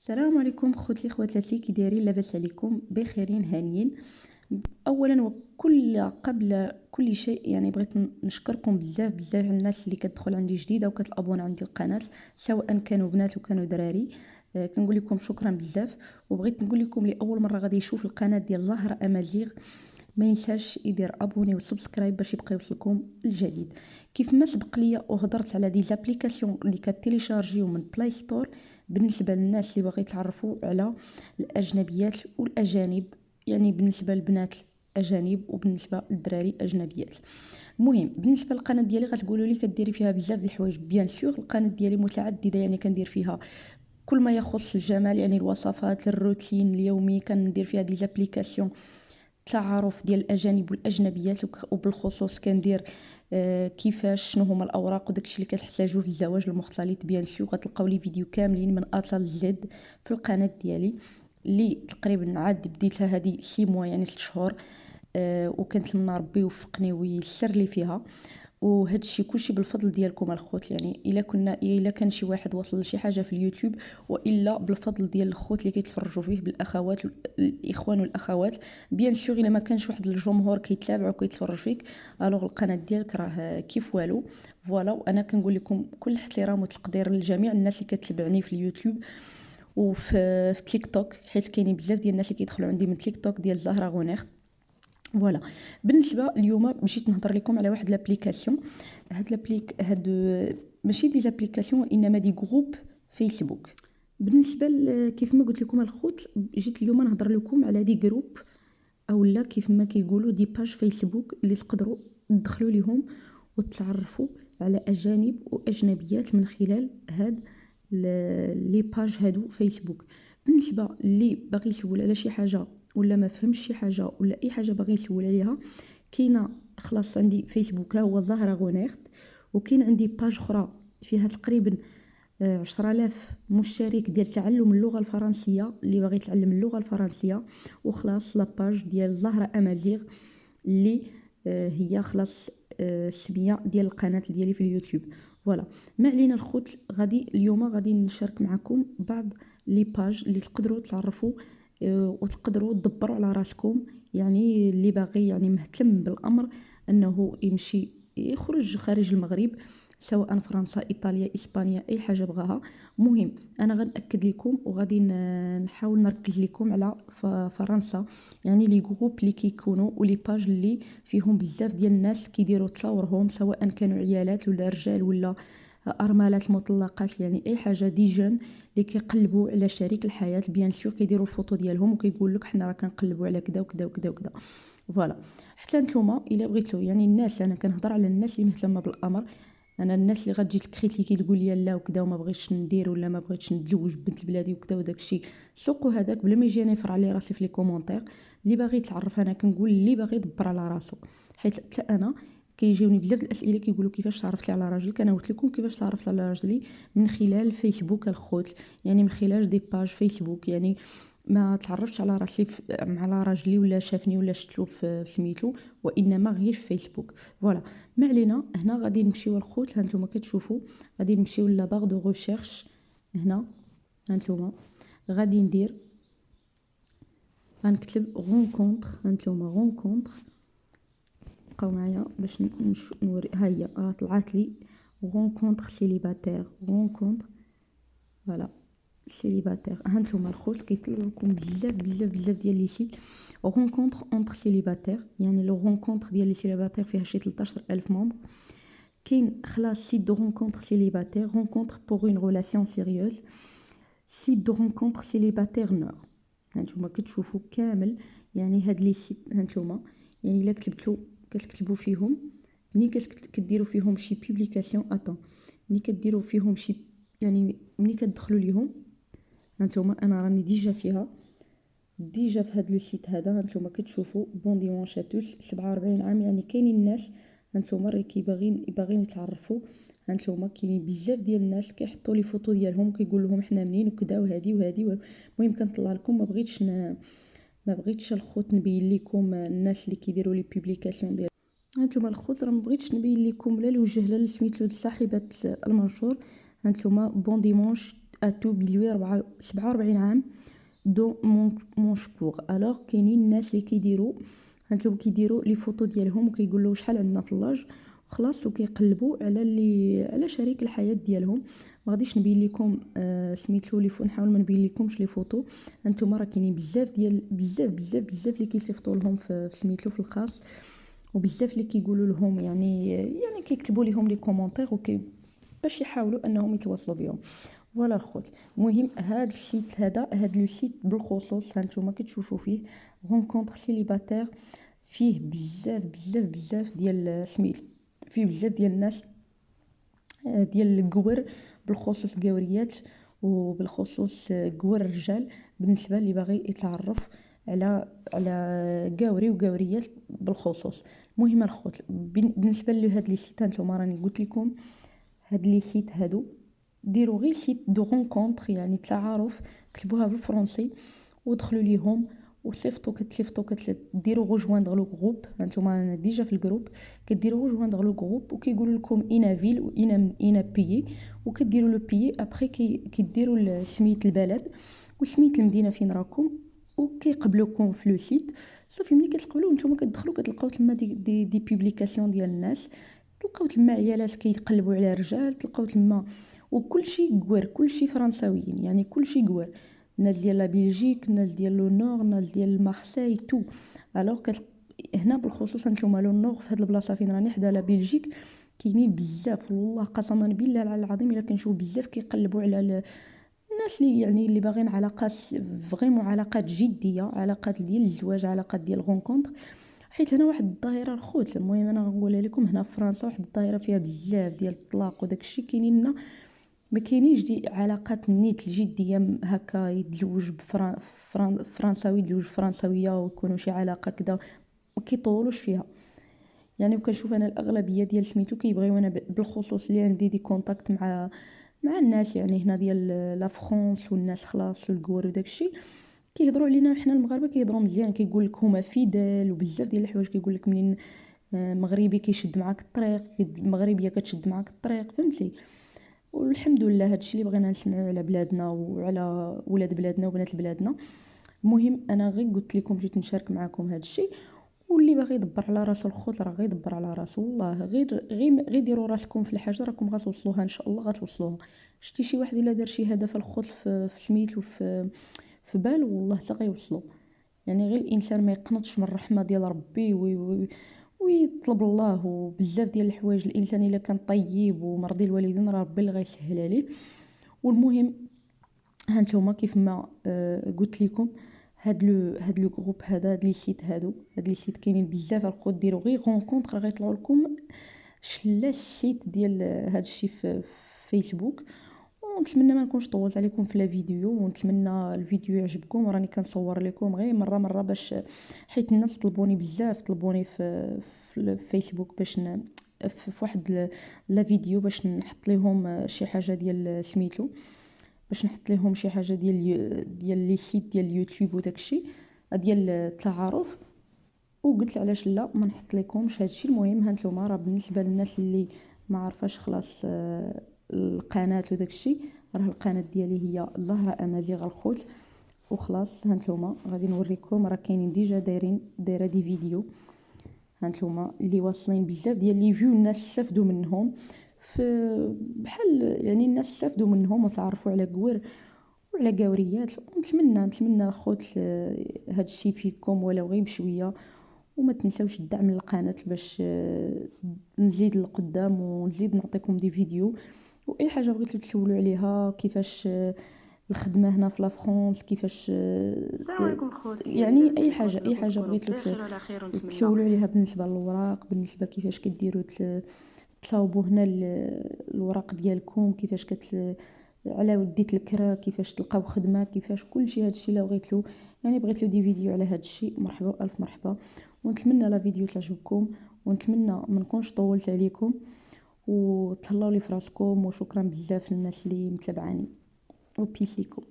السلام عليكم خوتي خواتاتي، كي دايرين؟ لاباس عليكم؟ بخيرين هانيين. اولا قبل كل شيء يعني بغيت نشكركم بزاف بزاف على الناس اللي كتدخل عندي جديده وكتابون عندي القناه، سواء كانوا بنات وكانوا دراري. كنقول لكم شكرا بزاف. وبغيت نقول لكم لاول مره غادي يشوف القناه ديال زهره امازيغ، ما ينساش يدير ابوني وسبسكرايب باش يبقى يوصلكم الجديد. كيف ما سبق ليا وهضرت على دي زابليكاسيون اللي كتيليشارجيو من بلاي ستور بالنسبه للناس اللي باغي يتعرفوا على الاجنبيات والاجانب، يعني بالنسبه للبنات اجانب وبالنسبه للدراري اجنبيات. المهم بالنسبه للقناه ديالي غتقولوا لي كديري فيها بزاف د الحوايج. بيان سور القناه ديالي متعدده، يعني كندير فيها كل ما يخص الجمال، يعني الوصفات، الروتين اليومي. كندير فيها دي زابليكاسيون التعارف ديال الاجانب والاجنبيات، وبالخصوص كندير كيفاش شنو هما الاوراق وداكشي اللي كتحتاجوه في الزواج المختلط. بيان سور غتلقاو لي فيديو كاملين من اطا لزد في القناه ديالي، اللي تقريبا عاد بديتها هذه 6 موا يعني 3 شهور. وكنتمنى ربي يوفقني ويسر لي فيها. وهذا الشيء كلشي بالفضل ديالكم الخوت، يعني الا كان شي واحد وصل لشي حاجه في اليوتيوب والا بالفضل ديال الخوت اللي كيتفرجوا فيه، بالاخوات الاخوان والاخوات. بيان سور الا ما كانش واحد الجمهور كيتابع وكيتفرج فيك، الوغ القناه ديالك راه كيف والو. فوالا، وانا كنقول لكم كل احترام وتقدير لجميع الناس اللي كتتبعني في اليوتيوب وفي تيك توك، حيت كاينين بزاف ديال الناس اللي كيدخلوا عندي من تيك توك ديال زهره غونيخ. فوالا. بالنسبه اليوم مشيت نهضر لكم على واحد لابليكاسيون. هاد ماشي دي زابليكاسيون وانما دي جروب فيسبوك. بالنسبه كيف ما قلت لكم الخوت، جيت اليوم نهضر لكم على دي جروب، او لا كيف ما كيقولوا دي باج فيسبوك اللي تقدروا تدخلوا ليهم وتعرفوا على اجانب واجنبيات من خلال هاد لي باج هادو فيسبوك. بالنسبه اللي باغي يسول على شي حاجه ولا ما فهمش شي حاجه ولا اي حاجه باغي يسول عليها، كاينه خلاص عندي فيسبوك هو زهره غونيخت. وكاين عندي باج اخرى فيها تقريبا 10,000 مشترك ديال تعلم اللغه الفرنسيه، اللي باغي يتعلم اللغه الفرنسيه. وخلاص لاباج ديال زهره امازيغ اللي هي خلاص السميه ديال القناه ديالي في اليوتيوب. فوالا، ما علينا الخوت. اليوم غادي نشارك معكم بعض لي باج اللي تقدروا تعرفوا وتقدروا تدبروا على راسكم. يعني اللي باغي يعني مهتم بالامر انه يمشي يخرج خارج المغرب، سواء فرنسا، ايطاليا، اسبانيا، اي حاجه بغاها. مهم انا غنأكد لكم وغادي نحاول نركز لكم على فرنسا. يعني لي جروب اللي كيكونوا ولي باج اللي فيهم بزاف ديال الناس كيديروا تصاورهم، سواء كانوا عيالات ولا رجال ولا ارملات مطلقات، يعني اي حاجه دي جون اللي كيقلبوا على شريك الحياه. بيان سور كيديروا الفوطو ديالهم وكيقول لك حنا راه كنقلبوا على كذا وكذا وكذا وكذا. فوالا. حتى نتوما الا بغيتو، يعني الناس، انا كنهضر على الناس اللي مهتمه بالامر. انا الناس اللي غتجي تكريتيكي تقول لي لا وكذا وما بغيتش ندير ولا ما بغيتش نتزوج بنت بلادي وكذا وداك الشيء، سوقوا هذاك بلا ما يجي نفر عليه راسي في لي كومونتير. اللي باغي يتعرف، انا كنقول اللي باغي يدبر على راسو. حيت حتى انا كيجيوني بزاف الاسئله كيقولوا كيفاش تعرفتي على راجلك. انا قلت لكم كيفاش تعرفت على راجلي، من خلال فيسبوك الخوت، يعني من خلال دي باج فيسبوك. يعني ما تعرفتش على راسي على راجلي ولا شافني ولا شفتو في سميتو، وانما غير في فيسبوك. فوالا، ما علينا. هنا غادي نمشيو الخوت، هانتوما كتشوفوا غادي نمشيو لا باغ دو ريشيرش. هنا هانتوما غادي ندير، غنكتب رونكونتر. هانتوما رونكونتر، بقاو معايا باش نوري. ها هي راه طلعت لي رونكونتر سيليباتير، رونكونتر. فوالا، سيليباتير. هانتوما الخوت كيطلعوا لكم بزاف بزاف بزاف ديال لي سيت رونكونتر اونتر سيليباتير. يعني لو رونكونتر ديال لي سيليباتير فيها شي 13,000 ممبر. كاين خلاص سيت دو رونكونتر سيليباتير، رونكونتر بور اون ريلاسيون سيريوز، سيت دو رونكونتر سيليباتير نور. هانتوما كتشوفوا كامل يعني هاد لي سيت. هانتوما يعني الا كتكتبوا فيهم، ملي كديروا فيهم شي بوبليكاسيون ملي كديروا فيهم شي، يعني ملي كتدخلوا ليهم. هانتوما انا راني ديجا فيها، ديجا في هاد لو سيت هذا. هانتوما كتشوفوا بون ديمونش اتوس 47 عام. يعني كاينين الناس هانتوما راه باغيين يتعرفوا. هانتوما كاينين بزاف ديال الناس كيحطوا لي فوتو ديالهم كيقول لهم حنا منين وكذا وهادي وهادي. المهم كنطلع لكم، ما بغيتش الخوت نبين لكم الناس اللي كيديروا لي بوبليكاسيون ديال. هانتوما الخوت راه ما بغيتش نبين لكم لا الوجه لا سميتو صاحبه المنشور. هانتوما بون ديمونش اتو بلوي 47 عام دو مونشكور. الوغ كاينين الناس اللي كيديروا لي فوتو ديالهم وكيقولوا شحال عندنا في اللاج خلاص، وكيقلبوا على شريك الحياه ديالهم. ما غاديش نبين لكم سميتو نحاول ما نبين لكمش لي فوتو. انتم راه كاينين بزاف اللي كيصيفطوا لهم في سميتو في الخاص، وبزاف اللي كيقولوا لهم يعني كيكتبوا لهم لي كومونتير باش يحاولوا انهم يتواصلوا بهم. فوالا الخوت، المهم هاد السيت هاد لو سيت بالخصوص هانتوما كتشوفوا فيه رونكونتر سيليباتير، فيه بزاف ديال سميتو، فيه بزاف ديال الناس ديال القور، بالخصوص قوريات وبالخصوص قور الرجال، بالنسبه اللي باغي يتعرف على قوري وقوريات بالخصوص. المهم الخوت، بالنسبه لهاد لي سيت نتوما راني قلت لكم هاد لي سيت هادو ديروا غير سيت دو رونكونتر يعني تعارف، كتبوها بالفرنسي ودخلوا ليهم وصيفطوا كديروا غوجواندغ لو جروب. هانتوما ديجا في الجروب كديروا غوجواندغ لو جروب وكيقولوا لكم اين فيل و اين بيي، وكديروا لو بيي ابري كيديروا سميت البلد وسميت المدينه فين راكم، وكيقبلوكم في لو سيت. صافي ملي كتقبلوا نتوما كتدخلوا كتلقاو تما دي بوبليكاسيون ديال الناس، تلقاو تما عيالات كيقلبوا على رجال، تلقاو تما وكلشي قوار، كلشي فرنساويين يعني كلشي قوار، الناس ديال لا بلجيك، الناس ديال لو نور، الناس ديال مارسيل تو. الوغ هنا بالخصوص نتوما لو نور في هاد البلاصه فين راني حدا لا بلجيك كاينين بزاف والله قسما بالله العظيم الا كنشوف بزاف كيقلبوا على الناس اللي يعني اللي باغيين علاقات فريمون، علاقات جديه، علاقات ديال الزواج، علاقات ديال غونكونتر. حيت هنا واحد الظاهره الخوت، المهم انا غنقولها لكم، هنا في فرنسا واحد الظاهره فيها بزاف ديال الطلاق وداكشي كاينين لنا، ما كاينينش دي علاقات نيت الجديه هكا يتزوج فرنساوي يتزوج فرنساويه ويكونوا شي علاقه كذا ما كيطولوش فيها يعني. وكنشوف انا الاغلبيه ديال سميتو كيبغيو، انا بالخصوص اللي عندي دي كونتاكت مع الناس يعني هنا ديال لا فرنسا والناس خلاص والكور وداكشي، كيهضروا علينا حنا المغاربه كيهضروا مزيان، كيقول لك هما فيدال وبزاف ديال الحوايج، كيقول لك منين مغربي كيشد معاك الطريق، مغربيه كتشد معاك الطريق، فهمتي. والحمد لله هادشي اللي بغينا نسمعوا على بلادنا وعلى ولاد بلادنا وبنات بلادنا. المهم انا غير قلت لكم جيت نشارك معكم هادشي، واللي باغي يدبر على راسو الخوت راه غير يدبر على راسو والله. غير ديروا راسكم في الحاجه راكم غتوصلوها ان شاء الله، غتوصلوها. شتي شي واحد الا دار شي هدف الخوت في سميتو في بالو والله حتى غيوصلو. يعني غير الانسان ما يقنطش من الرحمه ديال ربي ويطلب الله، وبزاف ديال الحوايج الانسان الا كان طيب ومرضي الوالدين راه ربي اللي غيسهل عليه. والمهم هانتوما كيف ما قلت لكم هاد لو جروب هاد لي سيت هاد لي سيت كاينين بزاف الخوت، ديروا غير كونطر غيطلعوا لكم شلا السيت ديال هاد الشيء في فيسبوك. ونتمنى ما نكونش طولت عليكم في لا فيديو، ونتمنى الفيديو يعجبكم، وراني كنصور لكم غير مره باش حيت الناس طلبوني بزاف، طلبوني في الفيسبوك باش في واحد لا فيديو باش نحط لهم شي حاجه ديال سميتو، باش نحط لهم شي حاجه ديال لي سيت ديال اليوتيوب وداكشي ديال التعارف. وقلت علاش لا ما نحط لكمش هادشي. المهم هانتوما راه بالنسبه للناس اللي ما عارفاش خلاص القناه وداكشي، راه القناه ديالي هي زهراء امازيغ الخوت وخلاص. هانتوما غادي نوريكم راه كاينين ديجا دايره دي فيديو، هانتوما اللي واصلين بزاف ديال لي فيو، الناس استفدوا منهم في بحال يعني الناس استفدوا منهم وتعرفوا على قوار وعلى قوريات. ونتمنى الخوت هادشي يفيدكم ولو غير بشويه، وما تنساوش الدعم للقناه باش نزيد لقدام ونزيد نعطيكم دي فيديو. واي حاجه بغيتو تسولوا عليها، كيفاش الخدمه هنا في لا فرنسا، كيفاش السلام عليكم خوتي. يعني اي لاباس حاجه عليكم تكونوا بغيتو بخير وعلى خير، ونتمنى تسولوا عليها بالنسبه للوراق، بالنسبه كيفاش كديروا تصاوبوا هنا الوراق ديالكم، كيفاش على وديت الكرا، كيفاش تلقاو خدمه، كيفاش كلشي هادشي الا بغيتو دي فيديو على هادشي مرحبا الف مرحبا. ونتمنى لا فيديو تعجبكم، ونتمنى ما نكونش طولت عليكم، وتهلاو لي فراسكم. وشكرا بزاف للناس اللي متابعاني، وبيسيكم.